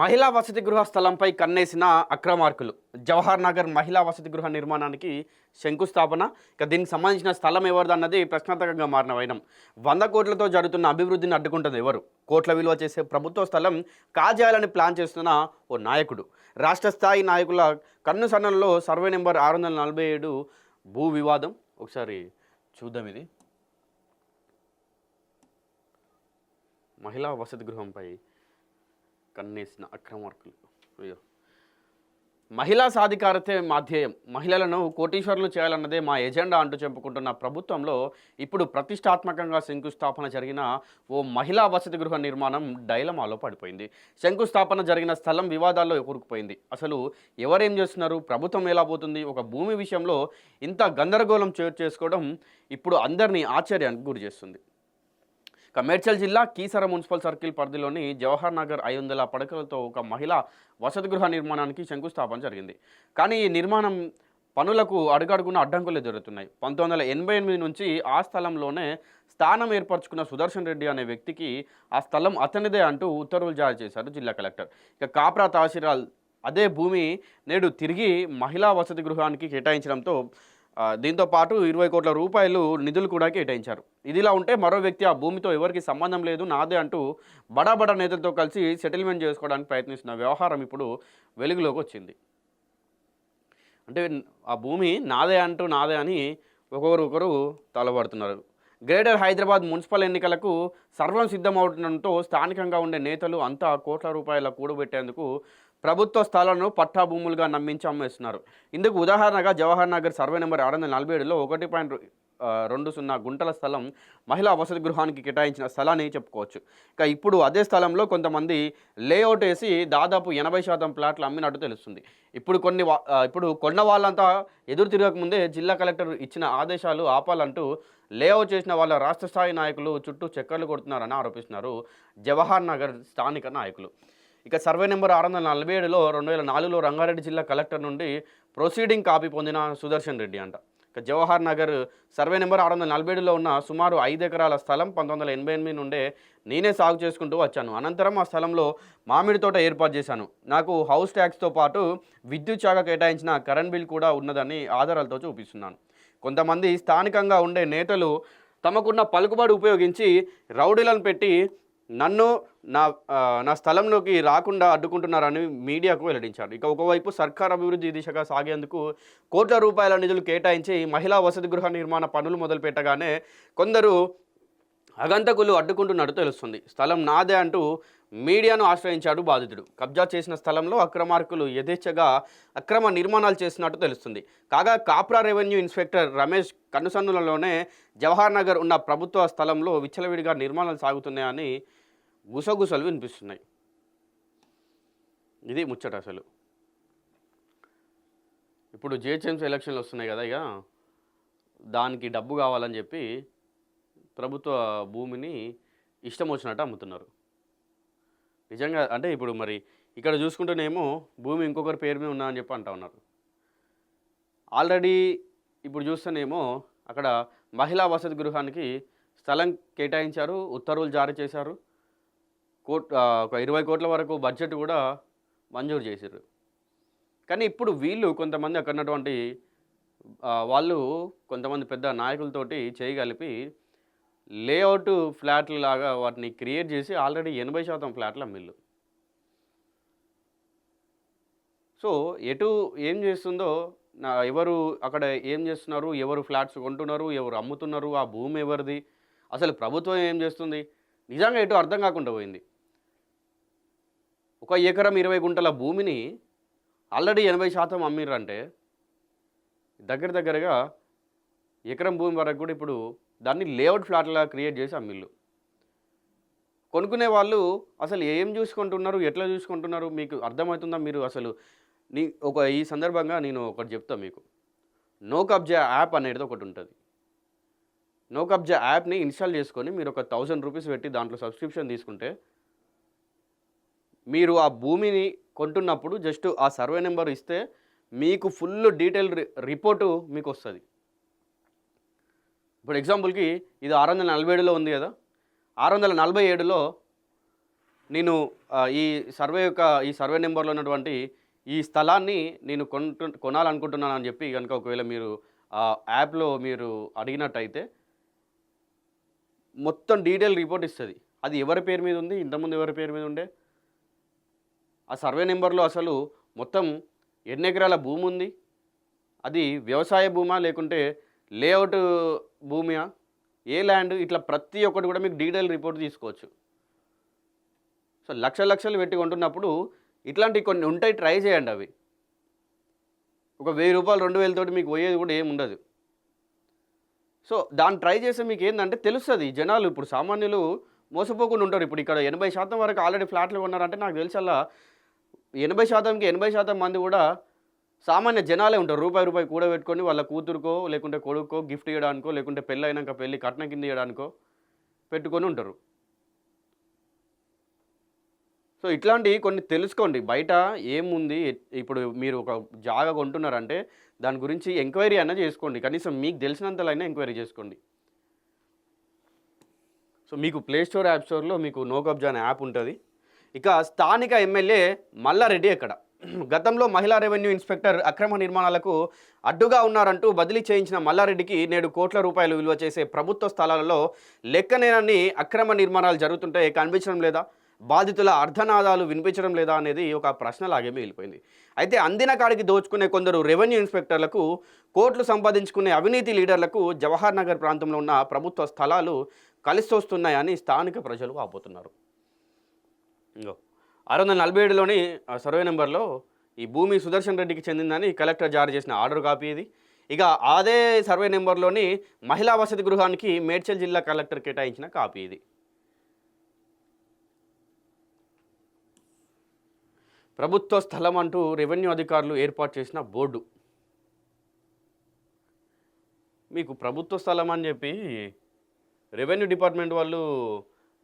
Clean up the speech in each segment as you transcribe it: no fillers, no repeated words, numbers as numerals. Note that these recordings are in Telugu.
మహిళా వసతి గృహ స్థలంపై కన్నేసిన అక్రమార్కులు. జవహర్ నగర్ మహిళా వసతి గృహ నిర్మాణానికి శంకుస్థాపన. దీనికి సంబంధించిన స్థలం ఎవరిదన్నది ప్రశ్నార్థకంగా మారిన వైనం. 100 కోట్లతో జరుగుతున్న అభివృద్ధిని అడ్డుకుంటుంది ఎవరు? కోట్ల విలువ చేసే ప్రభుత్వ స్థలం కాజేయాలని ప్లాన్ చేస్తున్న ఓ నాయకుడు. రాష్ట్ర స్థాయి నాయకుల కన్నుసన్నలలో సర్వే నెంబర్ 647 భూ వివాదం. ఒకసారి చూద్దాం. ఇది మహిళా వసతి గృహంపై కన్నేసిన అక్రమార్కులు. అయ్యో, మహిళా సాధికారతే మా ధ్యేయం, మహిళలను కోటీశ్వరులు చేయాలన్నదే మా ఎజెండా అంటూ చెప్పుకుంటున్న ప్రభుత్వంలో ఇప్పుడు ప్రతిష్టాత్మకంగా శంకుస్థాపన జరిగిన ఓ మహిళా వసతి గృహ నిర్మాణం డైలమాలో పడిపోయింది. శంకుస్థాపన జరిగిన స్థలం వివాదాల్లో కూరుకుపోయింది. అసలు ఎవరేం చేస్తున్నారు, ప్రభుత్వం ఎలా పోతుంది, ఒక భూమి విషయంలో ఇంత గందరగోళం చేసుకోవడం ఇప్పుడు అందరినీ ఆశ్చర్యానికి గురి చేస్తుంది. మేడ్చల్ జిల్లా కీసర మున్సిపల్ సర్కిల్ పరిధిలోని జవహర్ నగర్ 500 పడకలతో ఒక మహిళా వసతి గృహ నిర్మాణానికి శంకుస్థాపన జరిగింది. కానీ ఈ నిర్మాణం పనులకు అడుగడుగున అడ్డంకులు ఎదురవుతున్నాయి. 1988 నుంచి ఆ స్థలంలోనే స్థానం ఏర్పరచుకున్న సుదర్శన్ రెడ్డి అనే వ్యక్తికి ఆ స్థలం అతనిదే అంటూ ఉత్తర్వులు జారీ చేశారు జిల్లా కలెక్టర్. కాప్రా తహసీల్దార్ అదే భూమి నేడు తిరిగి మహిళా వసతి గృహానికి కేటాయించడంతో దీంతో పాటు 20 కోట్ల రూపాయలు నిధులు కూడా కేటాయించారు. ఇదిలా ఉంటే మరో వ్యక్తి ఆ భూమితో ఎవరికి సంబంధం లేదు, నాదే అంటూ బడా నేతలతో కలిసి సెటిల్మెంట్ చేసుకోవడానికి ప్రయత్నిస్తున్న వ్యవహారం ఇప్పుడు వెలుగులోకి వచ్చింది. అంటే ఆ భూమి నాదే అని ఒకరు తలబడుతున్నారు. గ్రేటర్ హైదరాబాద్ మున్సిపల్ ఎన్నికలకు సర్వం సిద్ధమవుతుండటంతో స్థానికంగా ఉండే నేతలు అంతా కోట్ల రూపాయల కూడబెట్టేందుకు ప్రభుత్వ స్థలాలను పట్టా భూములుగా నమ్మించి అమ్మేస్తున్నారు. ఇందుకు ఉదాహరణగా జవహర్ నగర్ సర్వే నెంబర్ 647లో 1.20 గుంటల స్థలం మహిళా వసతి గృహానికి కేటాయించిన స్థలాన్ని చెప్పుకోవచ్చు. ఇప్పుడు అదే స్థలంలో కొంతమంది లేఅవుట్ వేసి దాదాపు 80% ప్లాట్లు అమ్మినట్టు తెలుస్తుంది. ఇప్పుడు కొన్న వాళ్ళంతా ఎదురు తిరగకముందే జిల్లా కలెక్టర్ ఇచ్చిన ఆదేశాలు ఆపాలంటూ లేఅవుట్ చేసిన వాళ్ళ రాష్ట్ర స్థాయి నాయకులు చుట్టూ చక్కర్లు కొడుతున్నారని ఆరోపిస్తున్నారు జవహర్ నగర్ స్థానిక నాయకులు. సర్వే నెంబర్ 647లో 2004లో రంగారెడ్డి జిల్లా కలెక్టర్ నుండి ప్రొసీడింగ్ కాపీ పొందిన సుదర్శన్ రెడ్డి అంట. జవహర్ నగర్ సర్వే నెంబర్ 647లో ఉన్న సుమారు 5 ఎకరాల స్థలం 1988 నుండే నేనే సాగు చేసుకుంటూ వచ్చాను. అనంతరం ఆ స్థలంలో మామిడి తోట ఏర్పాటు చేశాను. నాకు హౌస్ ట్యాక్స్తో పాటు విద్యుత్ శాఖ కేటాయించిన కరెంట్ బిల్ కూడా ఉన్నదని ఆధారాలతో చూపిస్తున్నాను. కొంతమంది స్థానికంగా ఉండే నేతలు తమకున్న పలుకుబడి ఉపయోగించి రౌడీలను పెట్టి నన్ను నా స్థలంలోకి రాకుండా అడ్డుకుంటున్నారని మీడియాకు వెల్లడించారు. ఒకవైపు సర్కార్ అభివృద్ధి దిశగా సాగేందుకు కోట్ల రూపాయల నిధులు కేటాయించి మహిళా వసతి గృహ నిర్మాణ పనులు మొదలుపెట్టగానే కొందరు అగంతకులు అడ్డుకుంటున్నట్టు తెలుస్తుంది. స్థలం నాదే అంటూ మీడియాను ఆశ్రయించాడు బాధితుడు. కబ్జా చేసిన స్థలంలో అక్రమార్కులు యథేచ్ఛగా అక్రమ నిర్మాణాలు చేసినట్టు తెలుస్తుంది. కాగా కాప్రా రెవెన్యూ ఇన్స్పెక్టర్ రమేష్ కన్నుసన్నులలోనే జవహర్ నగర్ ఉన్న ప్రభుత్వ స్థలంలో విచ్చలవిడిగా నిర్మాణాలు సాగుతున్నాయని గుసగుసలు వినిపిస్తున్నాయి. ఇది ముచ్చట. అసలు ఇప్పుడు జిహెచ్ఎంసీ ఎలక్షన్లు వస్తున్నాయి కదా, దానికి డబ్బు కావాలని చెప్పి ప్రభుత్వ భూమిని ఇష్టం వచ్చినట్టు అమ్ముతున్నారు. నిజంగా అంటే ఇప్పుడు మరి ఇక్కడ చూసుకుంటేనేమో భూమి ఇంకొకరి పేరు మీద ఉన్నా అని చెప్పి అంటా ఉన్నారు. ఆల్రెడీ ఇప్పుడు చూస్తేనేమో అక్కడ మహిళా వసతి గృహానికి స్థలం కేటాయించారు, ఉత్తర్వులు జారీ చేశారు, ఒక 20 కోట్ల వరకు బడ్జెట్ కూడా మంజూరు చేశారు. కానీ ఇప్పుడు వీళ్ళు కొంతమంది అక్కడ ఉన్నటువంటి వాళ్ళు కొంతమంది పెద్ద నాయకులతోటి చేయగలిపి లేఅవుట్ ఫ్లాట్లు లాగా వాటిని క్రియేట్ చేసి ఆల్రెడీ 80% ఫ్లాట్లు అమ్మిళ్ళు. సో ఏం చేస్తుందో ఎవరు అక్కడ ఏం చేస్తున్నారు, ఎవరు ఫ్లాట్స్ కొంటున్నారు, ఎవరు అమ్ముతున్నారు, ఆ భూమి ఎవరిది, అసలు ప్రభుత్వం ఏం చేస్తుంది, నిజంగా ఎటు అర్థం కాకుండా పోయింది. 1 ఎకరం 20 గుంటల భూమిని ఆల్రెడీ 80% అమ్మిర్రంటే దగ్గరగా ఎకరం భూమి వరకు కూడా ఇప్పుడు దాన్ని లేఅవుట్ ఫ్లాట్లా క్రియేట్ చేసి అమ్మిళ్ళు. కొనుక్కునే వాళ్ళు అసలు ఏం చూసుకుంటున్నారు, ఎట్లా చూసుకుంటున్నారు మీకు అర్థమవుతుందా? మీరు అసలు ఈ సందర్భంగా నేను ఒకటి చెప్తాను మీకు. నో కబ్జా యాప్ అనేది ఒకటి ఉంటుంది. నో కబ్జా యాప్ని ఇన్స్టాల్ చేసుకొని మీరు ఒక 1000 రూపీస్ పెట్టి దాంట్లో సబ్స్క్రిప్షన్ తీసుకుంటే మీరు ఆ భూమిని కొంటున్నప్పుడు జస్ట్ ఆ సర్వే నెంబర్ ఇస్తే మీకు ఫుల్ డీటెయిల్ రిపోర్టు మీకు వస్తుంది. ఇప్పుడు ఎగ్జాంపుల్కి ఇది 647లో ఉంది కదా, 647లో నేను ఈ ఈ సర్వే నెంబర్లో ఉన్నటువంటి ఈ స్థలాన్ని నేను కొనాలనుకుంటున్నానని చెప్పి కనుక ఒకవేళ మీరు యాప్‌లో మీరు అడిగినట్టయితే మొత్తం డీటెయిల్ రిపోర్ట్ ఇస్తది. అది ఎవరి పేరు మీద ఉంది? ఇంతకుముందు ఎవరి పేరు మీద ఉండే? ఆ సర్వే నెంబర్‌లో అసలు మొత్తం ఎన్ని ఎకరాల భూమి ఉంది? అది వ్యవసాయ భూమా? లేకుంటే లేఅవుట్ భూమియా? ఏ ల్యాండ్? ఇట్లా ప్రతి ఒక్కటి కూడా మీకు డీటెయిల్ రిపోర్ట్ తీసుకోవచ్చు. సో లక్షలు పెట్టి కొంటున్నప్పుడు ఇట్లాంటివి కొన్ని ఉంటాయి, ట్రై చేయండి అవి. ఒక రూ. 1000, 2000 తోటి మీకు పోయేది కూడా ఏముండదు. సో దాన్ని ట్రై చేస్తే మీకు ఏందంటే తెలుస్తుంది. జనాలు ఇప్పుడు సామాన్యులు మోసపోకుండా ఉంటారు. ఇప్పుడు ఇక్కడ 80% వరకు ఆల్రెడీ ఫ్లాట్లు కొన్నారంటే నాకు తెలిసల్లా 80%కి 80% మంది కూడా సామాన్య జనాలే ఉంటారు. రూపాయి కూడబెట్టుకొని వాళ్ళ కూతురుకో లేకుంటే కొడుకో గిఫ్ట్ ఇవ్వడానికో లేకుంటే పెళ్ళైనాక పెళ్ళి కట్నం కింద ఇవ్వడానికో పెట్టుకొని ఉంటారు. సో ఇట్లాంటివి కొన్ని తెలుసుకోండి. బయట ఏముంది, ఇప్పుడు మీరు ఒక జాగా కొంటున్నారంటే దాని గురించి ఎంక్వైరీ అన్నా చేసుకోండి. కనీసం మీకు తెలిసినంతలైనా ఎంక్వైరీ చేసుకోండి. సో మీకు ప్లే స్టోర్, యాప్ స్టోర్లో మీకు నో కబ్జా అనే యాప్ ఉంటుంది. ఇక స్థానిక ఎమ్మెల్యే మల్లారెడ్డి ఎక్కడ? గతంలో మహిళా రెవెన్యూ ఇన్స్పెక్టర్ అక్రమ నిర్మాణాలకు అడ్డుగా ఉన్నారంటూ బదిలీ చేయించిన మల్లారెడ్డికి నేడు కోట్ల రూపాయలు విలువ చేసే ప్రభుత్వ స్థలాలలో లెక్కనేనన్ని అక్రమ నిర్మాణాలు జరుగుతుంటే కనిపించడం లేదా? బాధితుల అర్ధనాదాలు వినిపించడం లేదా అనేది ఒక ప్రశ్నలాగే మిగిలిపోయింది. అయితే అందిన కాడికి దోచుకునే కొందరు రెవెన్యూ ఇన్స్పెక్టర్లకు, కోట్లు సంపాదించుకునే అవినీతి లీడర్లకు జవహర్ నగర్ ప్రాంతంలో ఉన్న ప్రభుత్వ స్థలాలు కలిసొస్తున్నాయని స్థానిక ప్రజలు వాపోతున్నారు. ఇంకో 647లోని సర్వే నెంబర్లో ఈ భూమి సుదర్శన్ రెడ్డికి చెందిందని కలెక్టర్ జారీ చేసిన ఆర్డర్ కాపీ ఇది. ఇక అదే సర్వే నెంబర్లోని మహిళా వసతి గృహానికి మేడ్చల్ జిల్లా కలెక్టర్ కేటాయించిన కాపీ ఇది. ప్రభుత్వ స్థలం అంటూ రెవెన్యూ అధికారులు ఏర్పాటు చేసిన బోర్డు. మీకు ప్రభుత్వ స్థలం అని చెప్పి రెవెన్యూ డిపార్ట్మెంట్ వాళ్ళు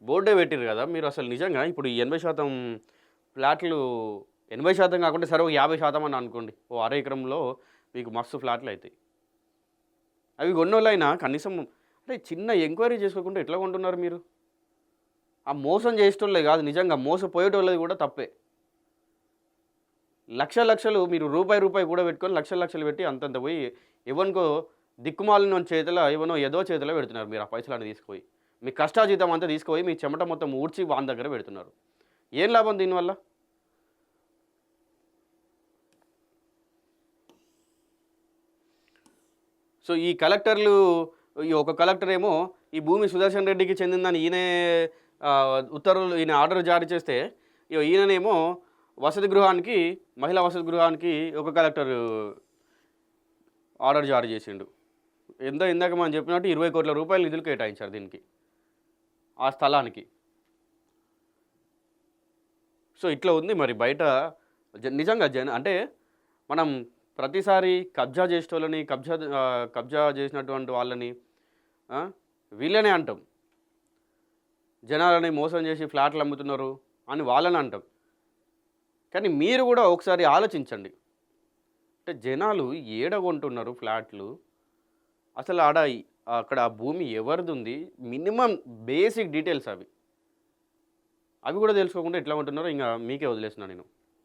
బోర్డే పెట్టారు కదా. మీరు అసలు నిజంగా ఇప్పుడు 80% ఫ్లాట్లు 80% కాకుండా సరే 50% అని అనుకోండి. ఓ అర ఎకరంలో మీకు మస్తు ఫ్లాట్లు అవుతాయి. అవి కొన్నోళ్ళైనా కనీసం అంటే చిన్న ఎంక్వైరీ చేసుకోకుండా ఎట్లా కొంటున్నారు మీరు? ఆ మోసం చేసేటోళ్ళే కాదు, నిజంగా మోసపోయేటోళ్ళది కూడా తప్పే. లక్షలు మీరు రూపాయి కూడా పెట్టుకొని లక్షలు పెట్టి అంతంత పోయి ఎవరికో దిక్కుమాలిన చేతిలో ఎవనో ఏదో చేతిలో పెడుతున్నారు. మీరు ఆ పైసలు తీసుకుపోయి మీ కష్టాజీతం అంతా తీసుకుపోయి మీ చెమట మొత్తం ఊడ్చి వాని దగ్గర పెడుతున్నారు. ఏం లాభం దీనివల్ల? సో ఈ కలెక్టర్లు, ఈ ఒక కలెక్టర్ ఏమో ఈ భూమి సుదర్శన్ రెడ్డికి చెందిందని ఈయన ఆర్డర్ జారీ చేస్తే ఈయననేమో వసతి గృహానికి, మహిళా వసతి గృహానికి ఒక కలెక్టర్ ఆర్డర్ జారీ చేసిండు. ఇందాక మనం చెప్పినట్టు 20 కోట్ల రూపాయలు నిధులు కేటాయించారు దీనికి, ఆ స్థలానికి. సో ఇట్లా ఉంది మరి బయట నిజంగా అంటే మనం ప్రతిసారి కబ్జా చేసేటోళ్ళని, కబ్జా చేసినటువంటి వాళ్ళని వీళ్ళనే అంటాం. జనాలని మోసం చేసి ఫ్లాట్లు అమ్ముతున్నారు అని వాళ్ళని అంటాం. కానీ మీరు కూడా ఒకసారి ఆలోచించండి. అంటే జనాలు ఏడ కొంటున్నారు ఫ్లాట్లు, అసలు అక్కడ ఆ భూమి ఎవరిది ఉంది, మినిమం బేసిక్ డీటెయిల్స్ అవి కూడా తెలుసుకోకుండా ఎట్లా ఉంటున్నారో ఇంకా మీకే వదిలేస్తున్నాను నేను.